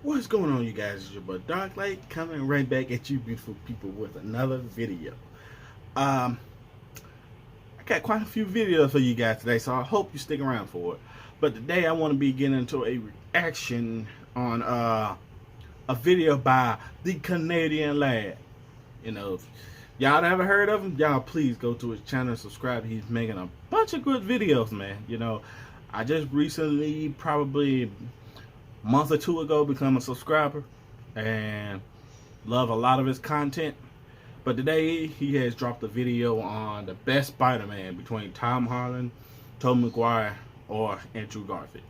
What's going on, you guys? It's your boy Dark Light coming right back at you, beautiful people, with another video. I got quite a few videos for you guys today, so I hope you stick around for it. But today I want to be getting into a reaction on a video by the Canadian lad. You know, if y'all never heard of him, y'all please go to his channel and subscribe. He's making a bunch of good videos, man. You know, I just recently, probably month or two ago, become a subscriber and love a lot of his content. But today he has dropped a video on the best Spider-Man between Tom Holland, Tobey Maguire, or Andrew Garfield.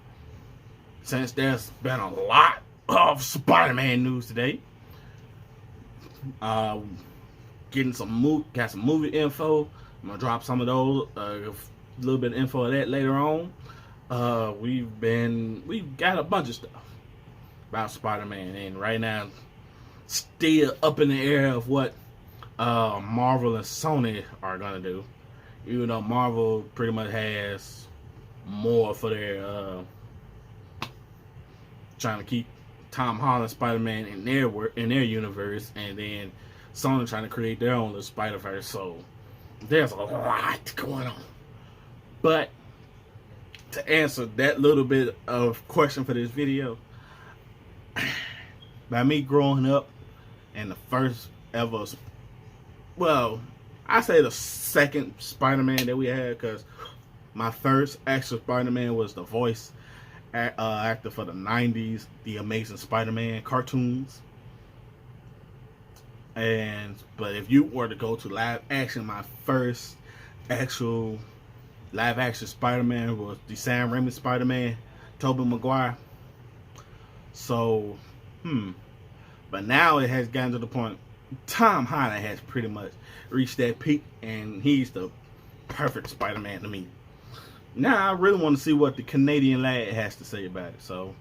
Since there's been a lot of Spider-Man news today, got some movie info. I'm gonna drop some of those, a little bit of info of that later on. We've got a bunch of stuff about Spider-Man, and right now still up in the air of what Marvel and Sony are gonna do. Even though Marvel pretty much has more for their trying to keep Tom Holland Spider-Man in their universe, and then Sony trying to create their own little Spider-Verse. So there's a lot going on. But to answer that little bit of question for this video, by me growing up and the first ever, well, I say the second Spider-Man that we had, because my first actual Spider-Man was the voice actor for the 90s, the Amazing Spider-Man cartoons. But if you were to go to live action, my first actual live action Spider-Man was the Sam Raimi Spider-Man, Tobey Maguire. So, but now it has gotten to the point, Tom Holland has pretty much reached that peak, and he's the perfect Spider-Man to me. Now I really want to see what the Canadian lad has to say about it. So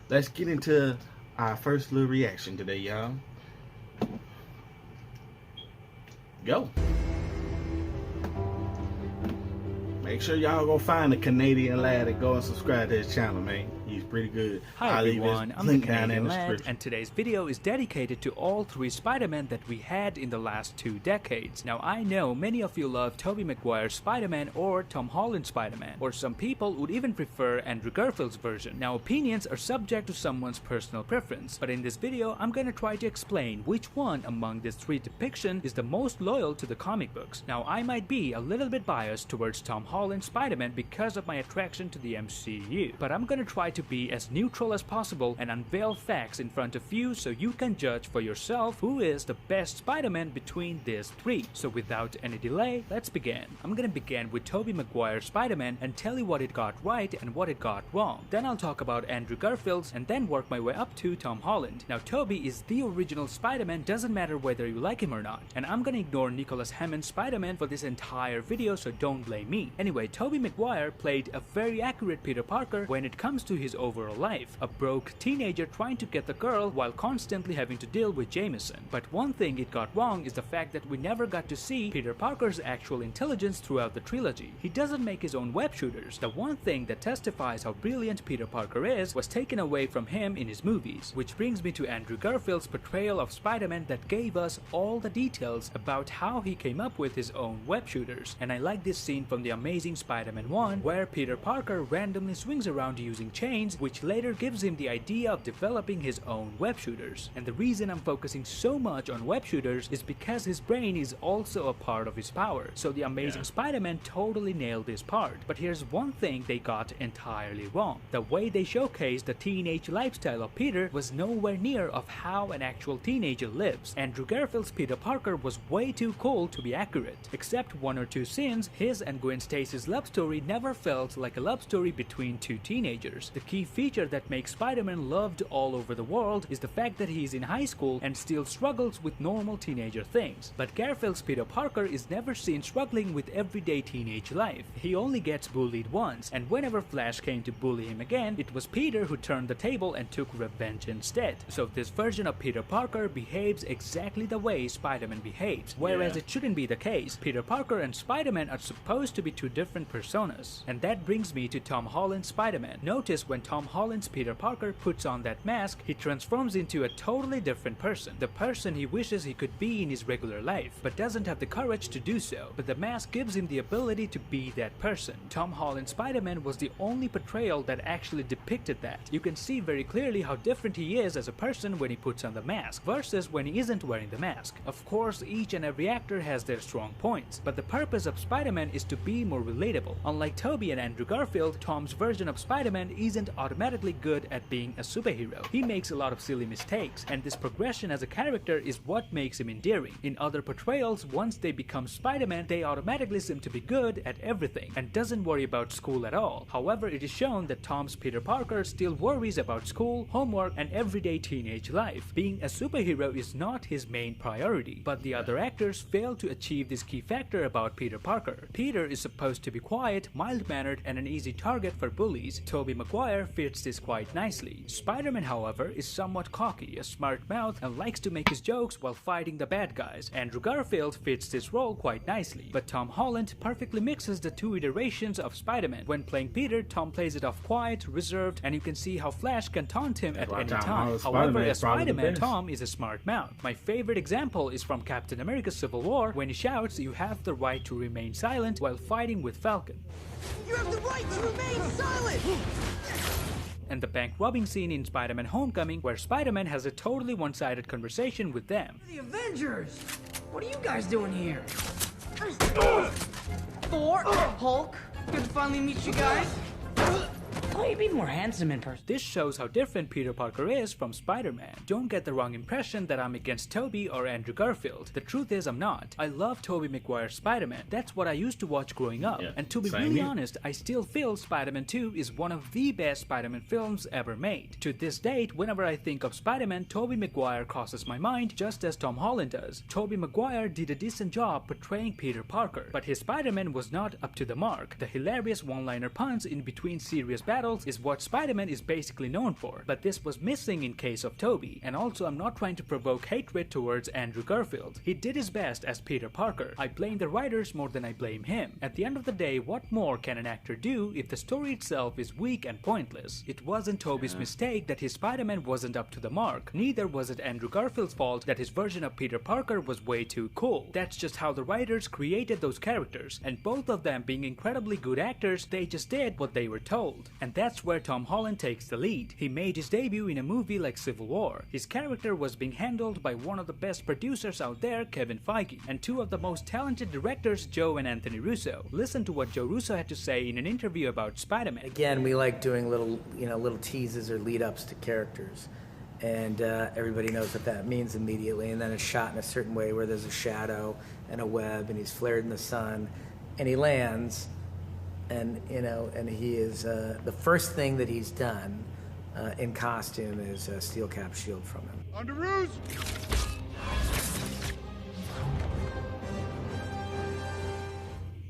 let's get into our first little reaction today, y'all. Go. Make sure y'all go find the Canadian lad and go and subscribe to his channel, man. He's pretty good. Hi everyone, I'm the Canadian lad, and today's video is dedicated to all three Spider-Man that we had in the last 2 decades. Now I know many of you love Tobey Maguire's Spider-Man or Tom Holland's Spider-Man, or some people would even prefer Andrew Garfield's version. Now opinions are subject to someone's personal preference, but in this video I'm gonna try to explain which one among these 3 depictions is the most loyal to the comic books. Now I might be a little bit biased towards Tom Holland's Spider-Man because of my attraction to the MCU, but I'm gonna try to be as neutral as possible and unveil facts in front of you so you can judge for yourself who is the best Spider-Man between these 3. So without any delay, let's begin. I'm gonna begin with Tobey Maguire's Spider-Man and tell you what it got right and what it got wrong. Then I'll talk about Andrew Garfield's and then work my way up to Tom Holland. Now Tobey is the original Spider-Man, doesn't matter whether you like him or not. And I'm gonna ignore Nicholas Hammond's Spider-Man for this entire video, so don't blame me. Anyway, Tobey Maguire played a very accurate Peter Parker when it comes to his overall life, a broke teenager trying to get the girl while constantly having to deal with Jameson. But one thing it got wrong is the fact that we never got to see Peter Parker's actual intelligence throughout the trilogy. He doesn't make his own web shooters. The one thing that testifies how brilliant Peter Parker is was taken away from him in his movies, which brings me to Andrew Garfield's portrayal of Spider-Man that gave us all the details about how he came up with his own web shooters. And I like this scene from the Amazing Spider-Man 1 where Peter Parker randomly swings around using chains, which later gives him the idea of developing his own web shooters. And the reason I'm focusing so much on web shooters is because his brain is also a part of his power. So the Amazing Spider-Man totally nailed this part. But here's one thing they got entirely wrong. The way they showcased the teenage lifestyle of Peter was nowhere near of how an actual teenager lives. Andrew Garfield's Peter Parker was way too cool to be accurate. Except 1 or 2 scenes, his and Gwen Stacy's love story never felt like a love story between 2 teenagers. The key feature that makes Spider-Man loved all over the world is the fact that he's in high school and still struggles with normal teenager things. But Garfield's Peter Parker is never seen struggling with everyday teenage life. He only gets bullied once, and whenever Flash came to bully him again, it was Peter who turned the table and took revenge instead. So this version of Peter Parker behaves exactly the way Spider-Man behaves, whereas it shouldn't be the case. Peter Parker and Spider-Man are supposed to be 2 different personas. And that brings me to Tom Holland's Spider-Man. Notice when Tom Tom Holland's Peter Parker puts on that mask, he transforms into a totally different person. The person he wishes he could be in his regular life, but doesn't have the courage to do so. But the mask gives him the ability to be that person. Tom Holland's Spider-Man was the only portrayal that actually depicted that. You can see very clearly how different he is as a person when he puts on the mask versus when he isn't wearing the mask. Of course, each and every actor has their strong points, but the purpose of Spider-Man is to be more relatable. Unlike Tobey and Andrew Garfield, Tom's version of Spider-Man isn't automatically good at being a superhero. He makes a lot of silly mistakes, and this progression as a character is what makes him endearing. In other portrayals, once they become Spider-Man, they automatically seem to be good at everything and doesn't worry about school at all. However, it is shown that Tom's Peter Parker still worries about school, homework, and everyday teenage life. Being a superhero is not his main priority, but the other actors fail to achieve this key factor about Peter Parker. Peter is supposed to be quiet, mild-mannered, and an easy target for bullies. Tobey Maguire fits this quite nicely. Spider-Man, however, is somewhat cocky, a smart mouth, and likes to make his jokes while fighting the bad guys. Andrew Garfield fits this role quite nicely, but Tom Holland perfectly mixes the two iterations of Spider-Man. When playing Peter, Tom plays it off quiet, reserved, and you can see how Flash can taunt him at any time. However, as Spider-Man, Tom is a smart mouth. My favorite example is from Captain America Civil War, when he shouts, "You have the right to remain silent," while fighting with Falcon. You have the right to remain silent! And the bank robbing scene in Spider-Man Homecoming, where Spider-Man has a totally one-sided conversation with them. The Avengers! What are you guys doing here? Thor, Hulk, good to finally meet you guys. Oh, you'd be more handsome in person. This shows how different Peter Parker is from Spider-Man. Don't get the wrong impression that I'm against Tobey or Andrew Garfield. The truth is I'm not. I love Tobey Maguire's Spider-Man. That's what I used to watch growing up. Yeah, and to be really honest, I still feel Spider-Man 2 is one of the best Spider-Man films ever made. To this date, whenever I think of Spider-Man, Tobey Maguire crosses my mind just as Tom Holland does. Tobey Maguire did a decent job portraying Peter Parker, but his Spider-Man was not up to the mark. The hilarious one-liner puns in between serious battles is what Spider-Man is basically known for, but this was missing in case of Tobey. And also, I'm not trying to provoke hatred towards Andrew Garfield. He did his best as Peter Parker. I blame the writers more than I blame him. At the end of the day, what more can an actor do if the story itself is weak and pointless? It wasn't Tobey's mistake that his Spider-Man wasn't up to the mark. Neither was it Andrew Garfield's fault that his version of Peter Parker was way too cool. That's just how the writers created those characters, and both of them being incredibly good actors, they just did what they were told. And that's where Tom Holland takes the lead. He made his debut in a movie like Civil War. His character was being handled by one of the best producers out there, Kevin Feige, and two of the most talented directors, Joe and Anthony Russo. Listen to what Joe Russo had to say in an interview about Spider-Man. Again, we like doing little teases or lead-ups to characters. And everybody knows what that means immediately. And then it's shot in a certain way where there's a shadow and a web, and he's flared in the sun, and he lands. And he is the first thing that he's done in costume is a steel cap shield from him. Underoos!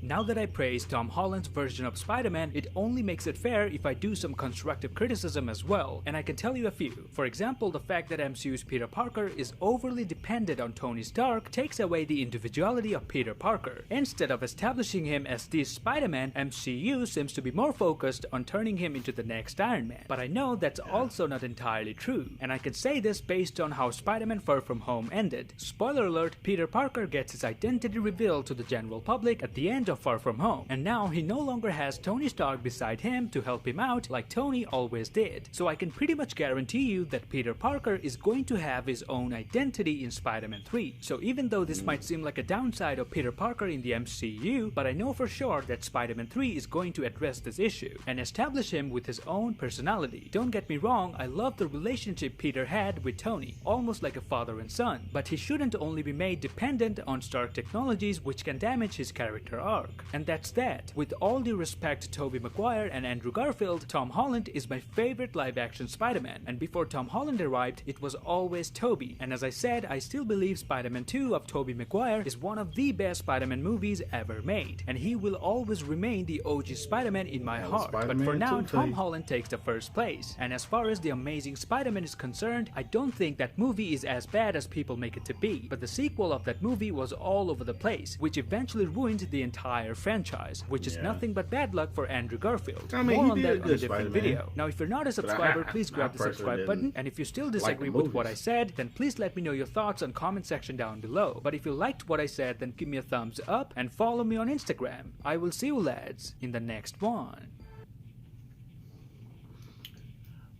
Now that I praise Tom Holland's version of Spider-Man, it only makes it fair if I do some constructive criticism as well, and I can tell you a few. For example, the fact that MCU's Peter Parker is overly dependent on Tony Stark takes away the individuality of Peter Parker. Instead of establishing him as the Spider-Man, MCU seems to be more focused on turning him into the next Iron Man. But I know that's also not entirely true, and I can say this based on how Spider-Man Far From Home ended. Spoiler alert, Peter Parker gets his identity revealed to the general public at the end of Far From Home, and now he no longer has Tony Stark beside him to help him out like Tony always did. So I can pretty much guarantee you that Peter Parker is going to have his own identity in Spider-Man 3. So even though this might seem like a downside of Peter Parker in the MCU, but I know for sure that Spider-Man 3 is going to address this issue and establish him with his own personality. Don't get me wrong, I love the relationship Peter had with Tony, almost like a father and son, but he shouldn't only be made dependent on Stark technologies which can damage his character arc. And that's that. With all due respect to Tobey Maguire and Andrew Garfield, Tom Holland is my favorite live-action Spider-Man, and before Tom Holland arrived, it was always Tobey. And as I said, I still believe Spider-Man 2 of Tobey Maguire is one of the best Spider-Man movies ever made, and he will always remain the OG Spider-Man in my heart. But for now, Tom Holland takes the first place. And as far as The Amazing Spider-Man is concerned, I don't think that movie is as bad as people make it to be, but the sequel of that movie was all over the place, which eventually ruined the entire entire franchise, which is Yeah. nothing but bad luck for Andrew Garfield. I mean, More he on did that a on a good different Spider-Man. video. Now, if you're not a But subscriber, I please grab the personally subscribe didn't button, and if you still like disagree the with what I movies. said, then please let me know your thoughts on comment section down below. But if you liked what I said, then give me a thumbs up and follow me on Instagram. I will see you lads in the next one.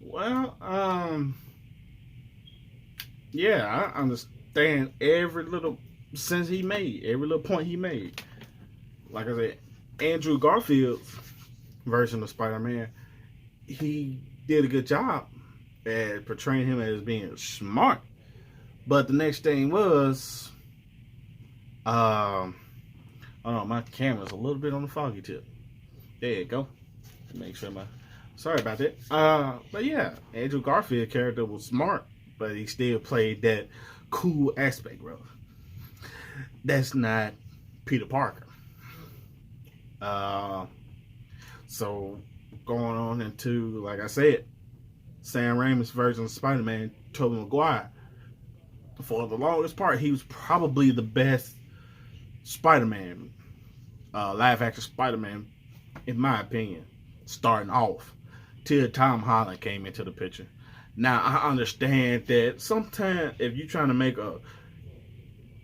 Well, yeah, I understand every little sense he made, every little point he made. Like I said, Andrew Garfield's version of Spider-Man, he did a good job at portraying him as being smart. But the next thing was, oh no, my camera's a little bit on the foggy tip. There you go. Make sure sorry about that. But yeah, Andrew Garfield character was smart, but he still played that cool aspect, bro. That's not Peter Parker. So going on into, like I said, Sam Raimi's version of Spider-Man, Tobey Maguire. For the longest part, he was probably the best Spider-Man, live action Spider-Man, in my opinion, starting off, till Tom Holland came into the picture. Now, I understand that sometimes if you're trying to make a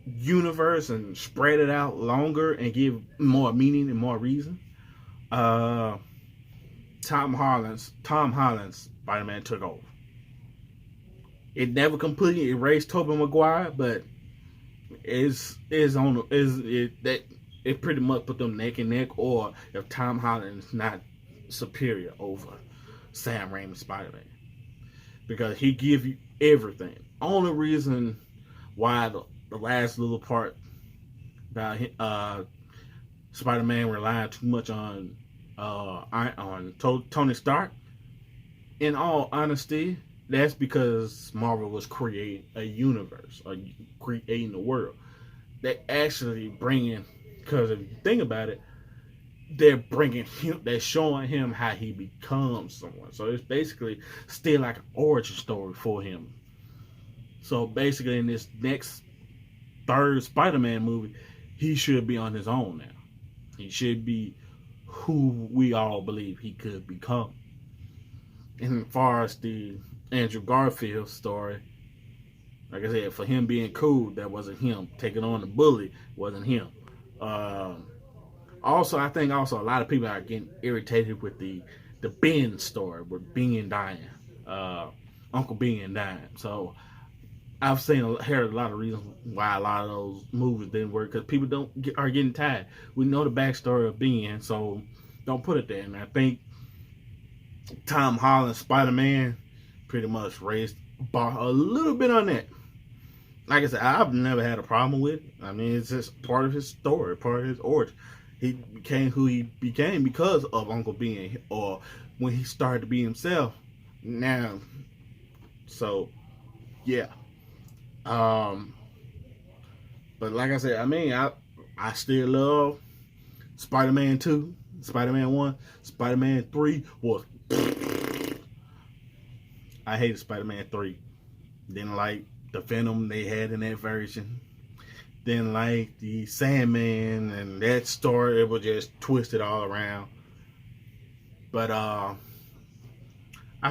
universe and spread it out longer and give more meaning and more reason, Tom Holland's Spider-Man took over. It never completely erased Tobey Maguire, but it pretty much put them neck and neck. Or if Tom Holland is not superior over Sam Raimi's Spider-Man, because he give you everything. Only reason why the last little part about Spider-Man relying too much on Tony Stark, in all honesty, that's because Marvel was creating a universe, or creating a world. They actually bringing, because if you think about it, they're bringing him, they're showing him how he becomes someone. So it's basically still like an origin story for him. So basically, in this next third Spider-Man movie, he should be on his own now. He should be who we all believe he could become. And as far as the Andrew Garfield story, like I said, for him being cool, that wasn't him. Taking on the bully wasn't him. Also, I think a lot of people are getting irritated with the Ben story, with Ben dying, Uncle Ben dying. So I've heard a lot of reasons why a lot of those movies didn't work, because people are getting tired. We know the backstory of Ben, so don't put it there. And I think Tom Holland's Spider-Man pretty much raised the bar a little bit on that. Like I said, I've never had a problem with it. I mean, it's just part of his story, part of his origin. He became who he became because of Uncle Ben, or when he started to be himself. Now, so yeah. But like I said, I mean, I still love Spider-Man 2, Spider-Man 1, Spider-Man 3 was. I hated Spider-Man 3. Didn't like the Venom they had in that version. Didn't like the Sandman and that story. It was just twisted all around. But I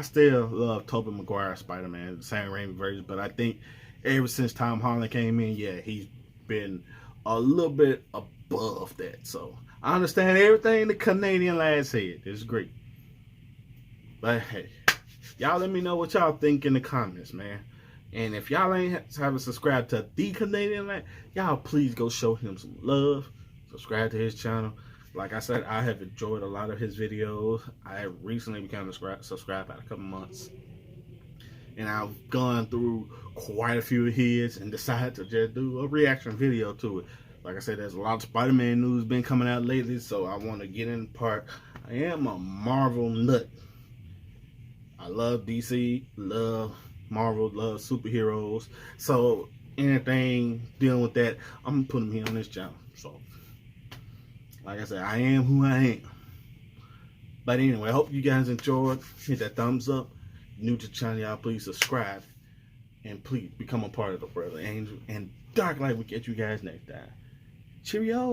still love Tobey Maguire Spider-Man, the Sam Raimi version. But I think ever since Tom Holland came in, yeah, he's been a little bit above that. So I understand everything the Canadian lad said. It's great. But hey, y'all let me know what y'all think in the comments, man. And if y'all haven't subscribed to the Canadian lad, y'all please go show him some love. Subscribe to his channel. Like I said, I have enjoyed a lot of his videos. I have recently become subscribed about a couple months. And I've gone through quite a few of his and decided to just do a reaction video to it. Like I said, there's a lot of Spider-Man news been coming out lately, so I want to get in part. I am a Marvel nut. I love DC, love Marvel, love superheroes. So anything dealing with that, I'm gonna put them here on this channel. So like I said, I am who I am. But anyway, I hope you guys enjoyed. Hit that thumbs up. New to the channel, y'all please subscribe. And please become a part of the Brother Angel and Dark Light. We'll get you guys next time. Cheerio.